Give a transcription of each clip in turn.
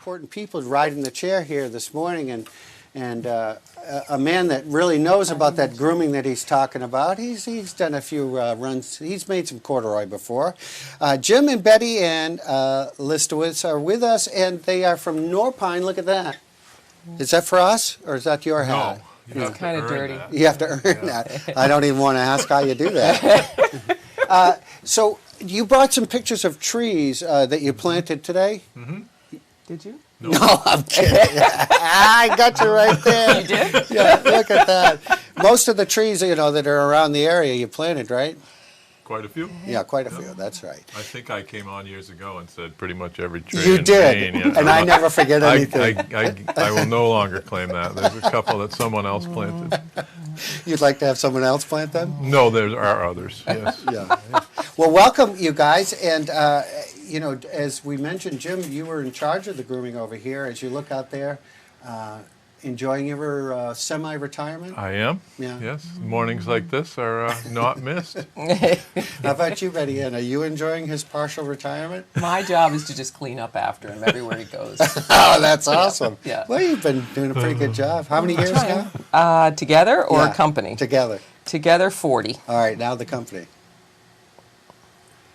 important people riding the chair here this morning, and a man that really knows about that grooming that he's talking about. He's done a few runs. He's made some corduroy before. Jim and Betty and Listowitz are with us, and they are from Norpine. Look at that. Is that for us, or is that your hat? No, it's kind of dirty. That. You have to earn that. I don't even want to ask how you do that. So you brought some pictures of trees that you planted today. Mm-hmm. Did you? No, I'm kidding. I got you right there. You did? Yeah, look at that. Most of the trees, that are around the area you planted, right? Quite a few. Yeah, quite a few. That's right. I think I came on years ago and said pretty much every tree. You in did, Maine, and I never forget anything. I will no longer claim that. There's a couple that someone else planted. You'd like to have someone else plant them? No, there are others. Yes. Yeah. Well, welcome, you guys, and as we mentioned, Jim, you were in charge of the grooming over here. As you look out there, enjoying your semi-retirement? I am. Yeah. Yes. Mornings like this are not missed. How about you, Betty Ann? Are you enjoying his partial retirement? My job is to just clean up after him everywhere he goes. Oh, that's awesome. Yeah. Well, you've been doing a pretty good job. How many years now? Together or Yeah, company? Together. Together, 40. All right, now the company.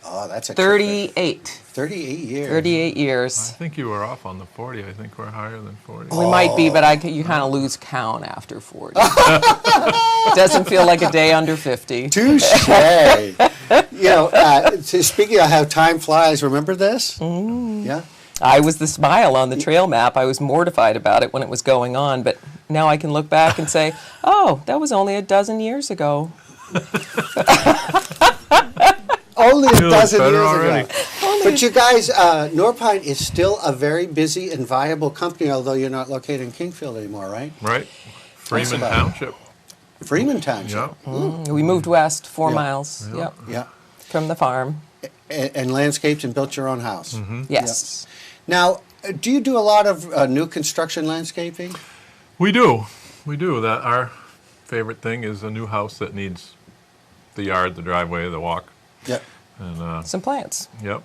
Oh, that's a trick. 38. 38 years. 38 I years. think you were off on the 40. I think we're higher than 40. We might be, but you kind of lose count after 40. It doesn't feel like a day under 50. Touche. Speaking of how time flies, remember this? Yeah. I was the smile on the trail map. I was mortified about it when it was going on, but now I can look back and say, oh, that was only a dozen years ago. Only a dozen years already. ago. But you guys, Norpine is still a very busy and viable company, although you're not located in Kingfield anymore, right? Right. Freeman about it. Township. Freeman Township. Yeah. We moved west 4 Yeah. miles. Yeah. Yep. Yeah. From the farm. And landscaped and built your own house. Mm-hmm. Yes. Now, do you do a lot of new construction landscaping? We do. That our favorite thing is a new house that needs the yard, the driveway, the walk. Yep. And Some plants. yep.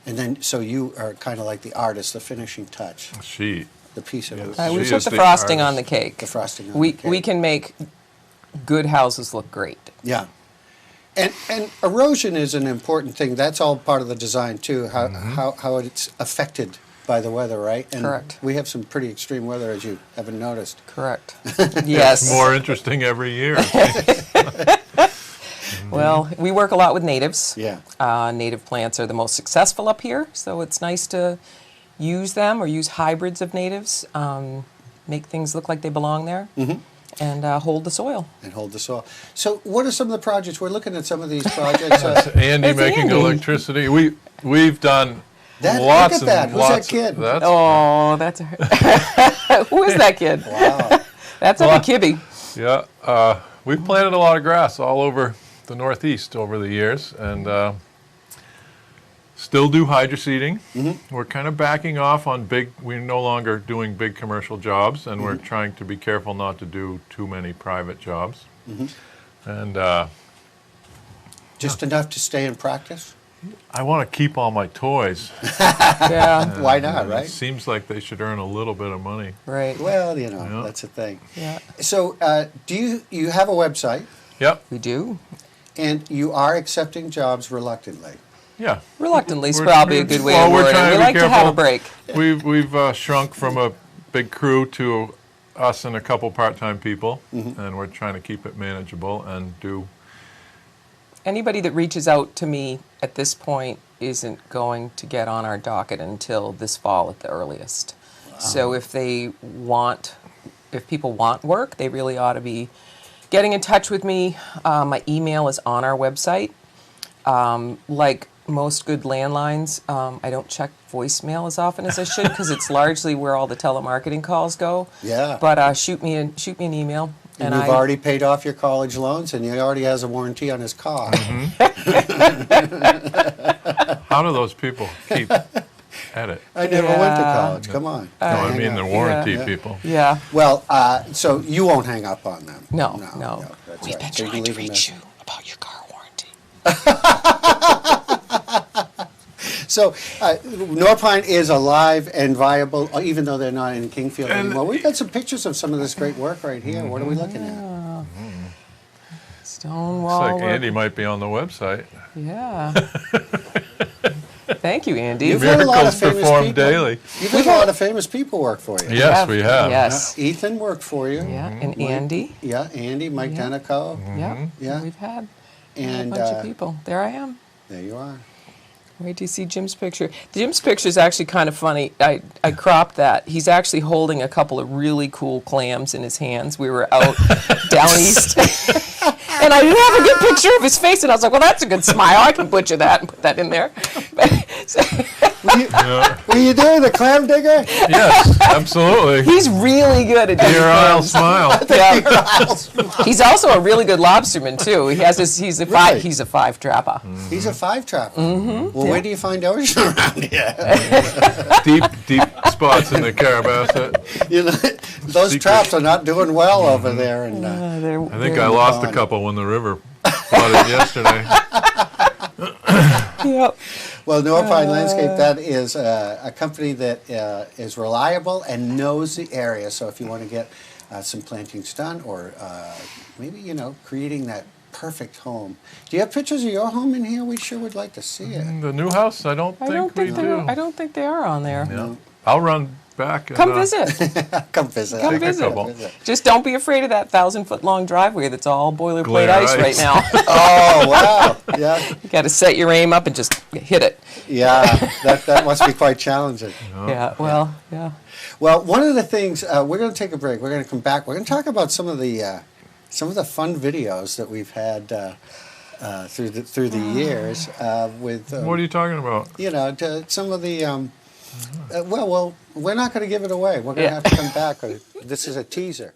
And then, so you are kind of like the artist, the finishing touch, She. the piece of Yes. it. We She put is the the frosting on the artist. cake. The frosting on we the cake. we can make good houses look great. Yeah. And erosion is an important thing. That's all part of the design, too, how it's affected by the weather, right? And Correct. we have some pretty extreme weather, as you haven't noticed. Correct. Yes. It's more interesting every year. Well, we work a lot with natives. Yeah. Native plants are the most successful up here, so it's nice to use them or use hybrids of natives, make things look like they belong there, and hold the soil. And hold the soil. So what are some of the projects? We're looking at some of these projects. Andy That's making Andy. electricity. We've done look lots at that. and Who's lots. that kid? That's Oh, that's who is that kid? Wow. That's a kibby. yeah. We've planted a lot of grass all over the Northeast over the years, and still do hydroseeding. We're kind of backing off on we're no longer doing big commercial jobs, and we're trying to be careful not to do too many private jobs. And Just enough to stay in practice? I want to keep all my toys. Yeah. Why not, It right? seems like they should earn a little bit of money. Right. Well, Yeah. that's the thing. Yeah. So do you have a website, Yep. We do. and you are accepting jobs reluctantly? Yeah. Reluctantly is We're- probably a good way well, to we're word it. trying We to be like to have a careful. break. We've shrunk from a big crew to us and a couple part-time people, and we're trying to keep it manageable and do. Anybody that reaches out to me at this point isn't going to get on our docket until this fall at the earliest. So if people want work, they really ought to be getting in touch with me. My email is on our website. Like most good landlines, I don't check voicemail as often as I should because it's largely where all the telemarketing calls go. Yeah. But shoot me an email. And you've already paid off your college loans, and he already has a warranty on his car. How do those people keep at it? I never went to Yeah. college. Come on. No, I Hang mean on. the warranty Yeah. people. Yeah. Well, so you won't hang up on them. No. That's We've right. been So you trying can to leave a reach message. you about your car warranty. So Norpine is alive and viable, even though they're not in Kingfield anymore. We've got some pictures of some of this great work right here. What are we looking at? Stone Looks wall like work. Andy might be on the website. Yeah. Thank you, Andy. You've had a lot of Miracles famous performed people. daily. You've had a lot of famous people work for you. Yes, we have. Yes. Ethan worked for you. Yeah, and Mike- Andy. Yeah, Andy, Mike Yeah. Denico. Yeah. Yeah. We've had And a bunch of people. There I am. there you are. Wait till you see Jim's picture. Jim's picture is actually kind of funny. I cropped that. He's actually holding a couple of really cool clams in his hands. We were out down east. And I didn't have a good picture of his face, and I was like, well, that's a good smile. I can butcher that and put that in there. Were you doing the clam digger? Yes, absolutely. He's really good at doing Your Isle clams. smile. Yeah. He's also a really good lobsterman, too. He has this, he's a Really? he's a five trapper. He's a five trapper. Well, where do you find ocean around here? Deep spots in the Carabasset. You know, those Secret. traps are not doing well over there. And I think I lost a couple when the river flooded yesterday. Yep. well, Norpine Landscape, that is a company that is reliable and knows the area. So if you want to get some plantings done, or maybe creating that perfect home. Do you have pictures of your home in here? We sure would like to see it. The new house, I don't think we do. I don't think they are on there. Yeah. I'll run back. And, Come visit. Come visit. Come Take a visit. couple. Just don't be afraid of that 1,000-foot long driveway that's all boilerplate Glare ice right ice. now. Oh wow! Yeah, You got to set your aim up and just hit it. yeah. That must be quite challenging. Yeah. Well. Yeah. Well, one of the things we're going to take a break. We're going to come back. We're going to talk about some of the fun videos that we've had through the years with. What are you talking about? Some of the. Well, we're not going to give it away. We're going to have to come back. This is a teaser.